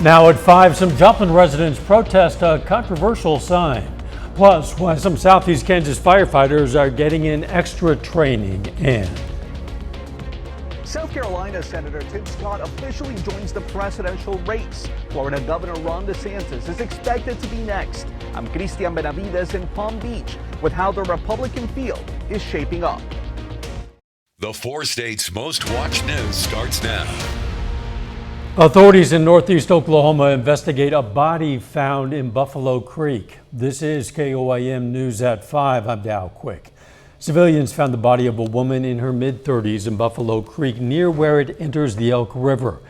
Now at 5, some Joplin residents protest a controversial sign. Plus, why some Southeast Kansas firefighters are getting in extra training. And South Carolina Senator Tim Scott officially joins the presidential race. Florida Governor Ron DeSantis is expected to be next. I'm Cristian Benavides in Palm Beach with how the Republican field is shaping up. The 4 states' most watched news starts now. Authorities in northeast Oklahoma investigate a body found in Buffalo Creek. This is KOAM News at 5. I'm Dow Quick. Civilians found the body of a woman in her mid-30s in Buffalo Creek near where it enters the Elk River.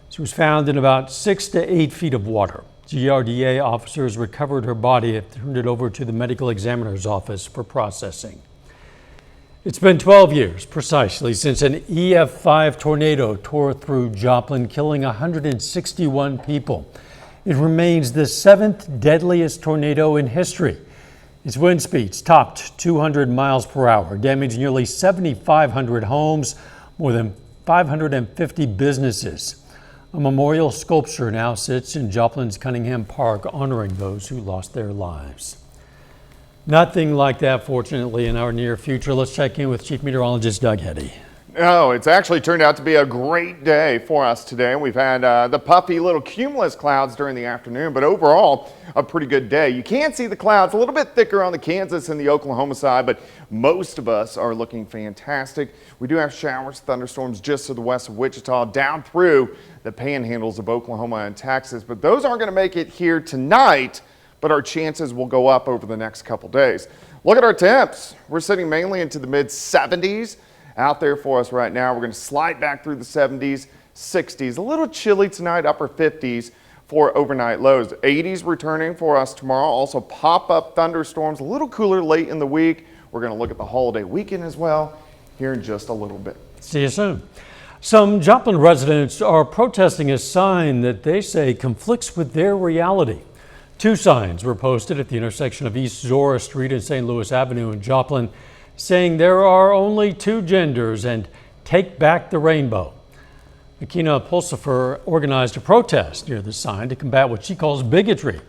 She was found in about 6 to 8 feet of water. GRDA officers recovered her body and turned it over to the medical examiner's office for processing. It's been 12 years precisely since an EF5 tornado tore through Joplin, killing 161 people. It remains the 7th deadliest tornado in history. Its wind speeds topped 200 miles per hour, damaged nearly 7,500 homes, more than 550 businesses. A memorial sculpture now sits in Joplin's Cunningham Park, honoring those who lost their lives. Nothing like that, fortunately, in our near future. Let's check in with Chief Meteorologist Doug Heddy. Oh, it's actually turned out to be a great day for us today. We've had the puffy little cumulus clouds during the afternoon, but overall, a pretty good day. You can see the clouds a little bit thicker on the Kansas and the Oklahoma side, but most of us are looking fantastic. We do have showers, thunderstorms just to the west of Wichita, down through the panhandles of Oklahoma and Texas, but those aren't going to make it here tonight, but our chances will go up over the next couple days. Look at our temps. We're sitting mainly into the mid 70s out there for us right now. We're going to slide back through the 70s, 60s, a little chilly tonight, upper 50s for overnight lows. 80s returning for us tomorrow. Also pop-up thunderstorms, a little cooler late in the week. We're going to look at the holiday weekend as well here in just a little bit. See you soon. Some Joplin residents are protesting a sign that they say conflicts with their reality. 2 signs were posted at the intersection of East Zora Street and St. Louis Avenue in Joplin, saying there are only 2 genders and take back the rainbow. Makina Pulsifer organized a protest near the sign to combat what she calls bigotry.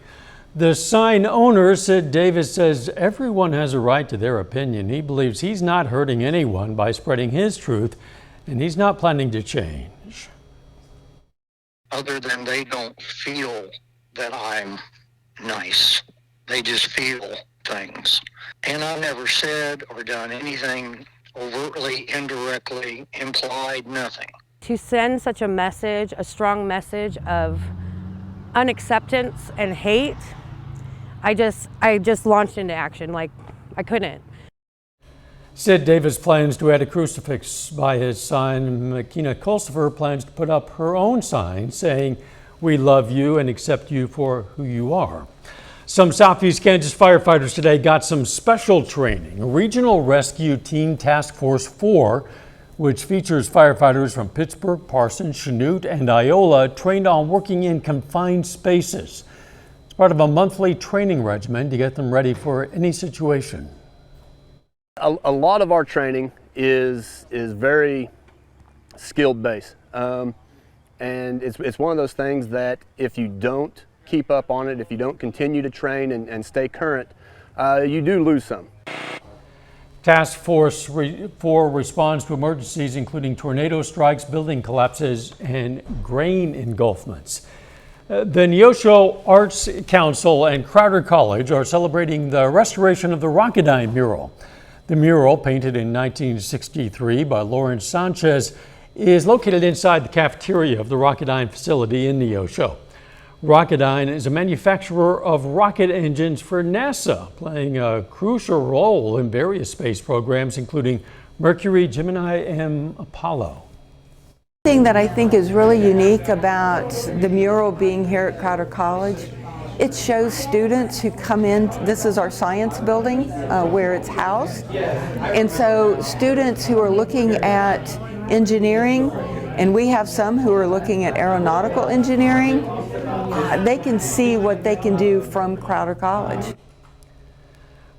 The sign owner, Sid Davis, says everyone has a right to their opinion. He believes he's not hurting anyone by spreading his truth, and he's not planning to change. Other than they don't feel that I'm nice. They just feel things. And I never said or done anything overtly, indirectly, implied, nothing. To send such a message, a strong message of unacceptance and hate, I just launched into action like I couldn't. Sid Davis plans to add a crucifix by his sign. Makina Pulsifer plans to put up her own sign saying, "We love you and accept you for who you are." Some Southeast Kansas firefighters today got some special training. A Regional Rescue Team Task Force 4, which features firefighters from Pittsburgh, Parsons, Chanute, and Iola, trained on working in confined spaces. It's part of a monthly training regimen to get them ready for any situation. A lot of our training is very skilled based. And it's one of those things that if you don't keep up on it, if you don't continue to train and stay current, you do lose some. Task Force 4 responds to emergencies including tornado strikes, building collapses, and grain engulfments. The Neosho Arts Council and Crowder College are celebrating the restoration of the Rocketdyne mural. The mural, painted in 1963 by Lawrence Sanchez, is located inside the cafeteria of the Rocketdyne facility in Neosho. Rocketdyne is a manufacturer of rocket engines for NASA, playing a crucial role in various space programs, including Mercury, Gemini, and Apollo. The thing that I think is really unique about the mural being here at Crowder College, it shows students who come in. This is our science building where it's housed. And so students who are looking at engineering, and we have some who are looking at aeronautical engineering, they can see what they can do from Crowder College.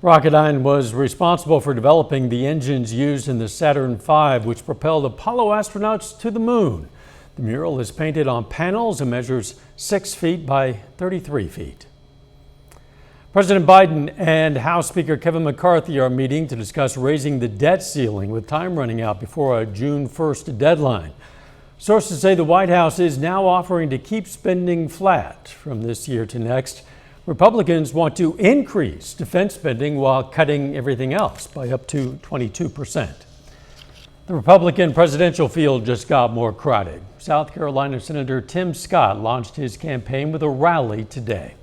Rocketdyne was responsible for developing the engines used in the Saturn V, which propelled Apollo astronauts to the moon. The mural is painted on panels and measures 6 feet by 33 feet. President Biden and House Speaker Kevin McCarthy are meeting to discuss raising the debt ceiling with time running out before a June 1st deadline. Sources say the White House is now offering to keep spending flat from this year to next. Republicans want to increase defense spending while cutting everything else by up to 22%. The Republican presidential field just got more crowded. South Carolina Senator Tim Scott launched his campaign with a rally today.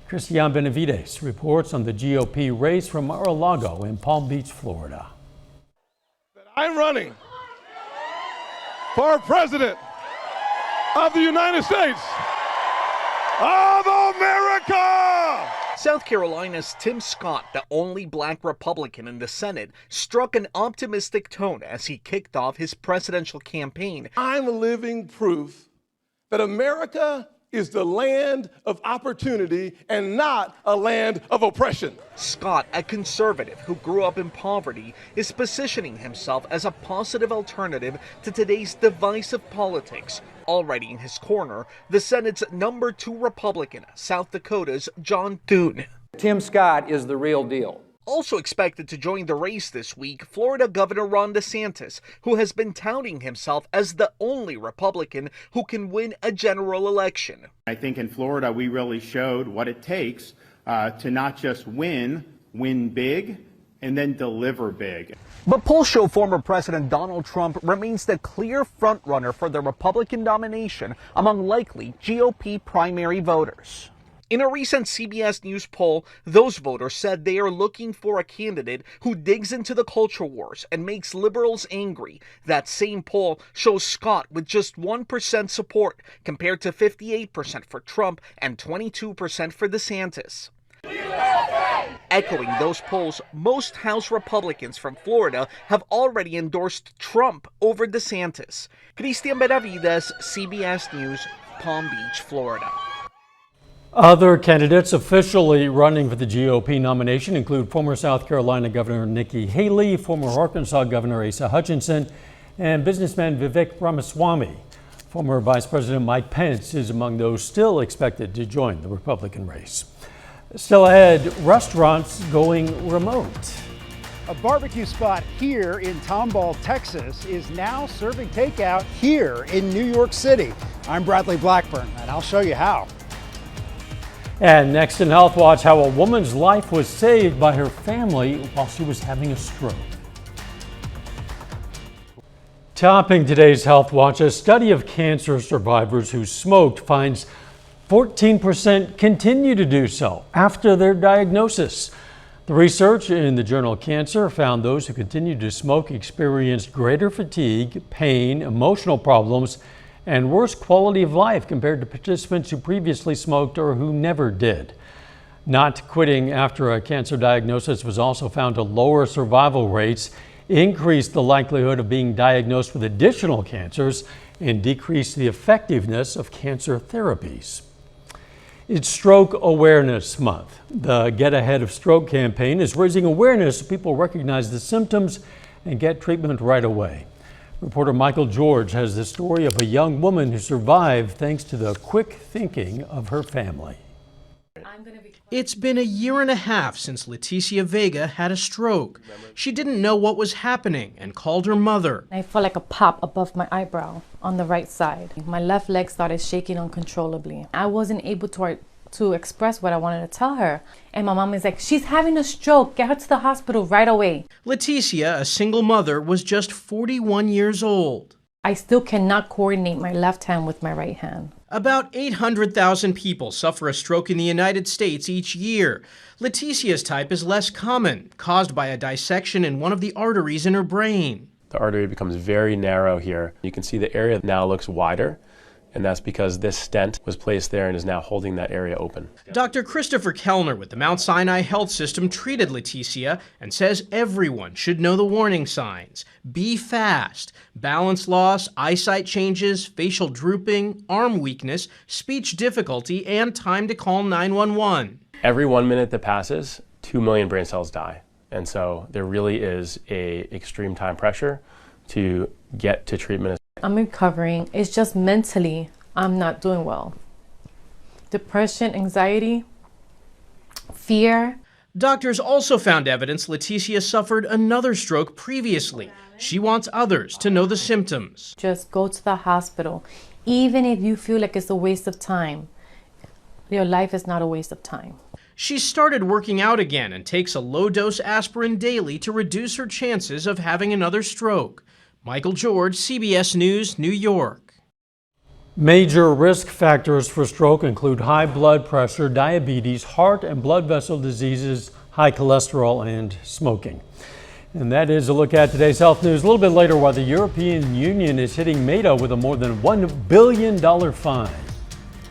Christian Benavides reports on the GOP race from Mar-a-Lago in Palm Beach, Florida. I'm running for president of the United States of America. South Carolina's Tim Scott, the only black Republican in the Senate, struck an optimistic tone as he kicked off his presidential campaign. I'm living proof that America is the land of opportunity and not a land of oppression. Scott, a conservative who grew up in poverty, is positioning himself as a positive alternative to today's divisive politics. Already in his corner, the Senate's number 2 Republican, South Dakota's John Thune. Tim Scott is the real deal. Also expected to join the race this week, Florida Governor Ron DeSantis, who has been touting himself as the only Republican who can win a general election. I think in Florida we really showed what it takes to not just win big, and then deliver big. But polls show former President Donald Trump remains the clear frontrunner for the Republican nomination among likely GOP primary voters. In a recent CBS News poll, those voters said they are looking for a candidate who digs into the culture wars and makes liberals angry. That same poll shows Scott with just 1% support compared to 58% for Trump and 22% for DeSantis. Echoing those polls, most House Republicans from Florida have already endorsed Trump over DeSantis. Christian Benavides, CBS News, Palm Beach, Florida. Other candidates officially running for the GOP nomination include former South Carolina Governor Nikki Haley, former Arkansas Governor Asa Hutchinson, and businessman Vivek Ramaswamy. Former Vice President Mike Pence is among those still expected to join the Republican race. Still ahead, restaurants going remote. A barbecue spot here in Tomball, Texas is now serving takeout here in New York City. I'm Bradley Blackburn, and I'll show you how. And next in Health Watch, how a woman's life was saved by her family while she was having a stroke. Topping today's Health Watch, a study of cancer survivors who smoked finds 14% continue to do so after their diagnosis. The research in the journal Cancer found those who continued to smoke experienced greater fatigue, pain, emotional problems, and worse quality of life compared to participants who previously smoked or who never did. Not quitting after a cancer diagnosis was also found to lower survival rates, increase the likelihood of being diagnosed with additional cancers, and decrease the effectiveness of cancer therapies. It's Stroke Awareness Month. The Get Ahead of Stroke campaign is raising awareness so people recognize the symptoms and get treatment right away. Reporter Michael George has the story of a young woman who survived thanks to the quick thinking of her family. It's been a year and a half since Leticia Vega had a stroke. She didn't know what was happening and called her mother. I felt like a pop above my eyebrow on the right side. My left leg started shaking uncontrollably. I wasn't able to express what I wanted to tell her. And my mom is like, she's having a stroke. Get her to the hospital right away. Leticia, a single mother, was just 41 years old. I still cannot coordinate my left hand with my right hand. About 800,000 people suffer a stroke in the United States each year. Leticia's type is less common, caused by a dissection in one of the arteries in her brain. The artery becomes very narrow here. You can see the area now looks wider, and that's because this stent was placed there and is now holding that area open. Dr. Christopher Kellner with the Mount Sinai Health System treated Leticia and says everyone should know the warning signs. Be fast. Balance loss, eyesight changes, facial drooping, arm weakness, speech difficulty, and time to call 911. Every 1 minute that passes, 2 million brain cells die. And so there really is an extreme time pressure to get to treatment. I'm recovering. It's just mentally, I'm not doing well. Depression, anxiety, fear. Doctors also found evidence Leticia suffered another stroke previously. She wants others to know the symptoms. Just go to the hospital. Even if you feel like it's a waste of time, your life is not a waste of time. She started working out again and takes a low-dose aspirin daily to reduce her chances of having another stroke. Michael George, CBS News, New York. Major risk factors for stroke include high blood pressure, diabetes, heart and blood vessel diseases, high cholesterol, and smoking. And that is a look at today's health news. A little bit later, while the European Union is hitting Meta with a more than $1 billion fine.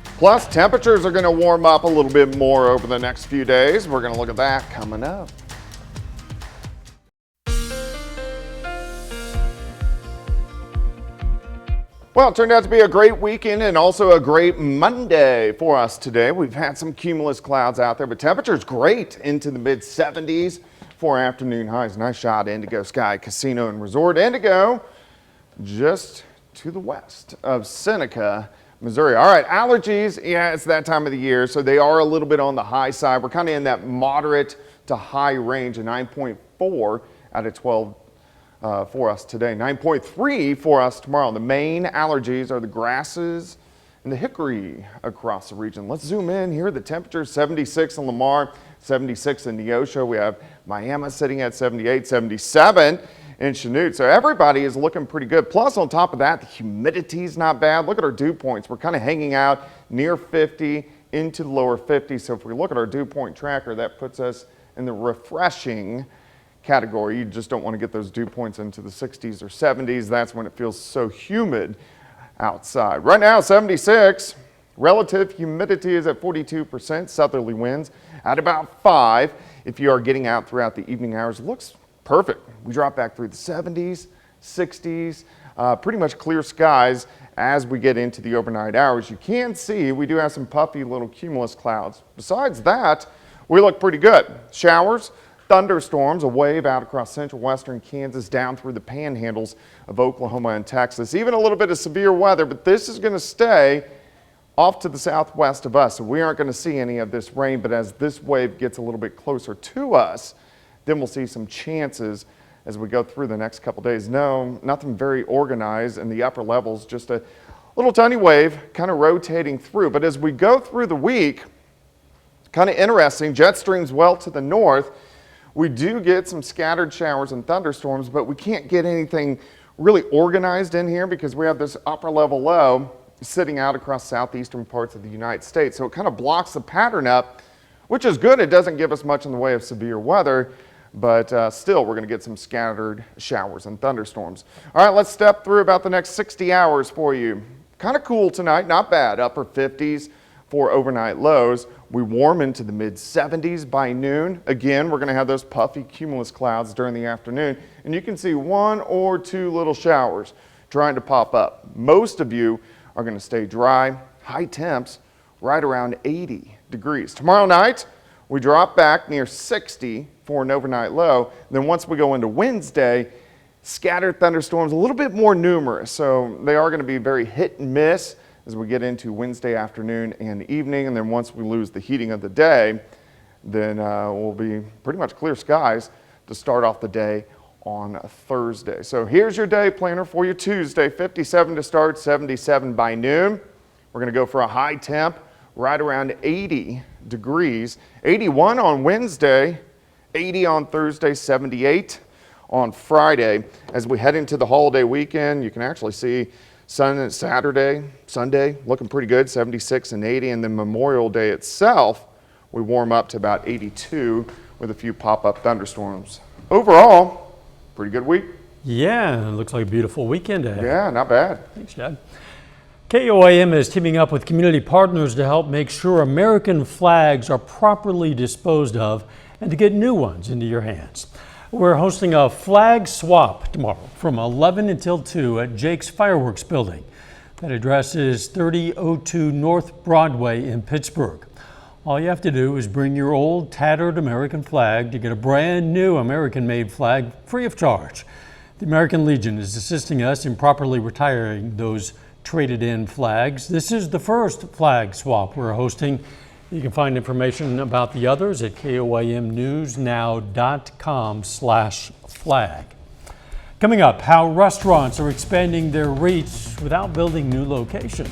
Plus, temperatures are going to warm up a little bit more over the next few days. We're going to look at that coming up. Well, it turned out to be a great weekend and also a great Monday for us today. We've had some cumulus clouds out there, but temperatures great into the mid 70s for afternoon highs. Nice shot, Indigo Sky Casino and Resort. Indigo just to the west of Seneca, Missouri. All right, allergies, yeah, it's that time of the year, so they are a little bit on the high side. We're kind of in that moderate to high range, a 9.4 out of 12 for us today. 9.3 for us tomorrow. The main allergies are the grasses and the hickory across the region. Let's zoom in here. The temperature 76 in Lamar, 76 in Neosho. We have Miami sitting at 78, 77 in Chanute. So everybody is looking pretty good. Plus, on top of that, the humidity's not bad. Look at our dew points. We're kind of hanging out near 50 into the lower 50s. So if we look at our dew point tracker, that puts us in the refreshing category. You just don't want to get those dew points into the 60s or 70s. That's when it feels so humid outside. Right now, 76. Relative humidity is at 42%. Southerly winds at about 5. If you are getting out throughout the evening hours, it looks perfect. We drop back through the 70s, 60s, pretty much clear skies as we get into the overnight hours. You can see we do have some puffy little cumulus clouds. Besides that, we look pretty good. Showers, thunderstorms, a wave out across central western Kansas down through the panhandles of Oklahoma and Texas. Even a little bit of severe weather, but this is going to stay off to the southwest of us. So we aren't going to see any of this rain, but as this wave gets a little bit closer to us, then we'll see some chances as we go through the next couple days. No, nothing very organized in the upper levels, just a little tiny wave kind of rotating through. But as we go through the week, kind of interesting, jet streams well to the north. We do get some scattered showers and thunderstorms, but we can't get anything really organized in here because we have this upper level low sitting out across southeastern parts of the United States. So it kind of blocks the pattern up, which is good. It doesn't give us much in the way of severe weather, but still we're going to get some scattered showers and thunderstorms. All right, let's step through about the next 60 hours for you. Kind of cool tonight, not bad, upper 50s for overnight lows. We warm into the mid 70s by noon. Again, we're going to have those puffy cumulus clouds during the afternoon, and you can see 1 or 2 little showers trying to pop up. Most of you are going to stay dry, high temps right around 80 degrees. Tomorrow night, we drop back near 60 for an overnight low. Then once we go into Wednesday, scattered thunderstorms, a little bit more numerous. So they are going to be very hit and miss as we get into Wednesday afternoon and evening. And then once we lose the heating of the day, then we'll be pretty much clear skies to start off the day on Thursday. So here's your day planner for you. Tuesday, 57 to start, 77 by noon. We're going to go for a high temp right around 80 degrees. 81 on Wednesday, 80 on Thursday, 78 on Friday. As we head into the holiday weekend, you can actually see Saturday, Sunday looking pretty good, 76 and 80. And then Memorial Day itself, we warm up to about 82 with a few pop-up thunderstorms. Overall, pretty good week. Yeah, it looks like a beautiful weekend ahead. Yeah, not bad. Thanks, Chad. KOAM is teaming up with community partners to help make sure American flags are properly disposed of and to get new ones into your hands. We're hosting a flag swap tomorrow from 11 until 2 at Jake's Fireworks Building. That address is 3002 North Broadway in Pittsburgh. All you have to do is bring your old tattered American flag to get a brand new American-made flag free of charge. The American Legion is assisting us in properly retiring those traded in flags. This is the first flag swap we're hosting. You can find information about the others at koamnewsnow.com/flag. Coming up, how restaurants are expanding their reach without building new locations.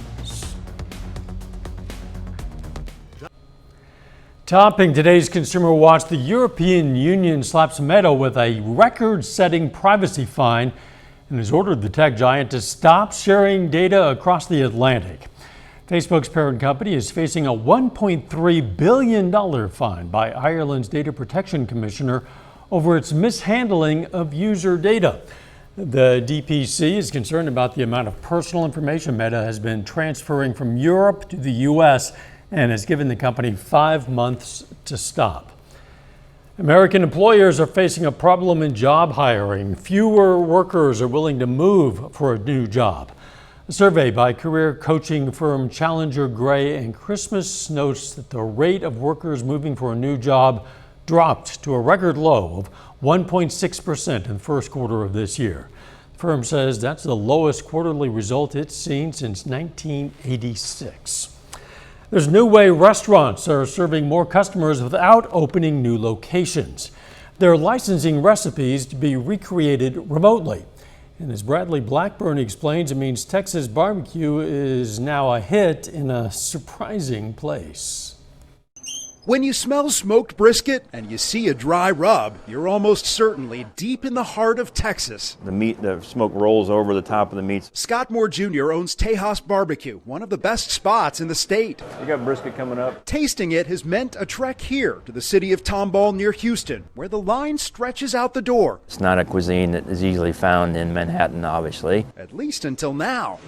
Topping today's Consumer Watch, the European Union slaps Meta with a record-setting privacy fine and has ordered the tech giant to stop sharing data across the Atlantic. Facebook's parent company is facing a $1.3 billion fine by Ireland's Data Protection Commissioner over its mishandling of user data. The DPC is concerned about the amount of personal information Meta has been transferring from Europe to the U.S. and has given the company 5 months to stop. American employers are facing a problem in job hiring. Fewer workers are willing to move for a new job. A survey by career coaching firm Challenger Gray and Christmas notes that the rate of workers moving for a new job dropped to a record low of 1.6% in the first quarter of this year. The firm says that's the lowest quarterly result it's seen since 1986. There's a new way restaurants are serving more customers without opening new locations. They're licensing recipes to be recreated remotely. And as Bradley Blackburn explains, it means Texas barbecue is now a hit in a surprising place. When you smell smoked brisket and you see a dry rub, you're almost certainly deep in the heart of Texas. The meat, the smoke rolls over the top of the meats. Scott Moore Jr. owns Tejas Barbecue, one of the best spots in the state. You got brisket coming up. Tasting it has meant a trek here to the city of Tomball near Houston, where the line stretches out the door. It's not a cuisine that is easily found in Manhattan, obviously. At least until now.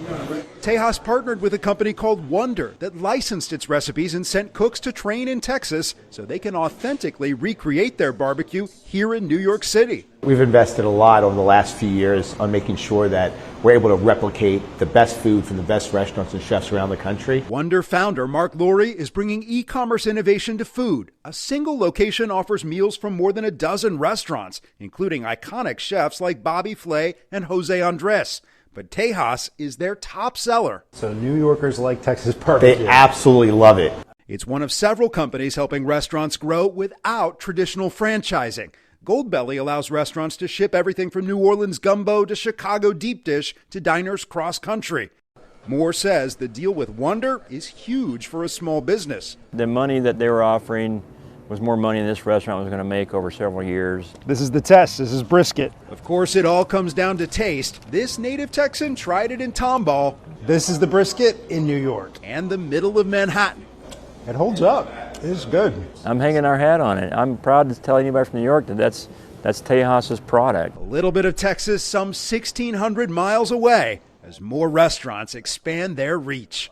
Tejas partnered with a company called Wonder that licensed its recipes and sent cooks to train in Texas so they can authentically recreate their barbecue here in New York City. We've invested a lot over the last few years on making sure that we're able to replicate the best food from the best restaurants and chefs around the country. Wonder founder Mark Laurie is bringing e-commerce innovation to food. A single location offers meals from more than a dozen restaurants, including iconic chefs like Bobby Flay and Jose Andres. But Tejas is their top seller. So New Yorkers like Texas barbecue. They absolutely love it. It's one of several companies helping restaurants grow without traditional franchising. Goldbelly allows restaurants to ship everything from New Orleans gumbo to Chicago deep dish to diners cross country. Moore says the deal with Wonder is huge for a small business. The money that they were offering was more money than this restaurant was going to make over several years. This is the test. This is brisket. Of course, it all comes down to taste. This native Texan tried it in Tomball. This is the brisket in New York. And the middle of Manhattan. It holds up. It is good. I'm hanging our hat on it. I'm proud to tell anybody from New York that that's Tejas's product. A little bit of Texas some 1,600 miles away as more restaurants expand their reach.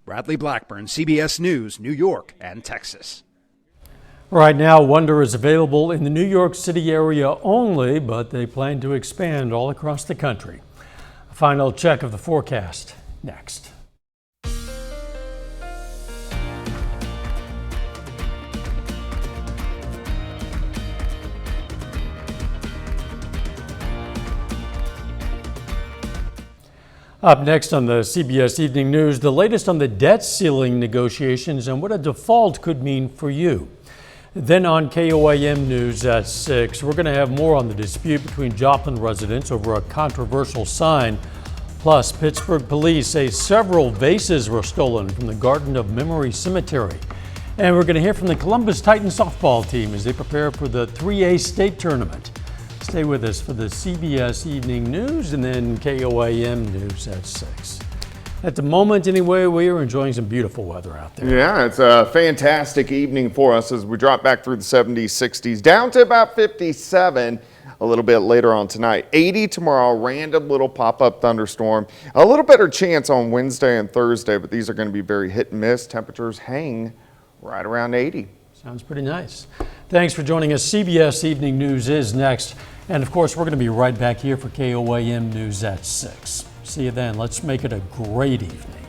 Bradley Blackburn, CBS News, New York and Texas. Right now, Wonder is available in the New York City area only, but they plan to expand all across the country. A final check of the forecast next. Up next on the CBS Evening News, the latest on the debt ceiling negotiations and what a default could mean for you. Then on KOAM News at 6, we're going to have more on the dispute between Joplin residents over a controversial sign. Plus, Pittsburgh police say several vases were stolen from the Garden of Memory Cemetery. And we're going to hear from the Columbus Titans softball team as they prepare for the 3A state tournament. Stay with us for the CBS Evening News and then KOAM News at 6. At the moment, anyway, we are enjoying some beautiful weather out there. Yeah, it's a fantastic evening for us as we drop back through the 70s, 60s, down to about 57 a little bit later on tonight. 80 tomorrow, random little pop-up thunderstorm. A little better chance on Wednesday and Thursday, but these are going to be very hit and miss. Temperatures hang right around 80. Sounds pretty nice. Thanks for joining us. CBS Evening News is next. And of course, we're going to be right back here for KOAM News at 6. See you then. Let's make it a great evening.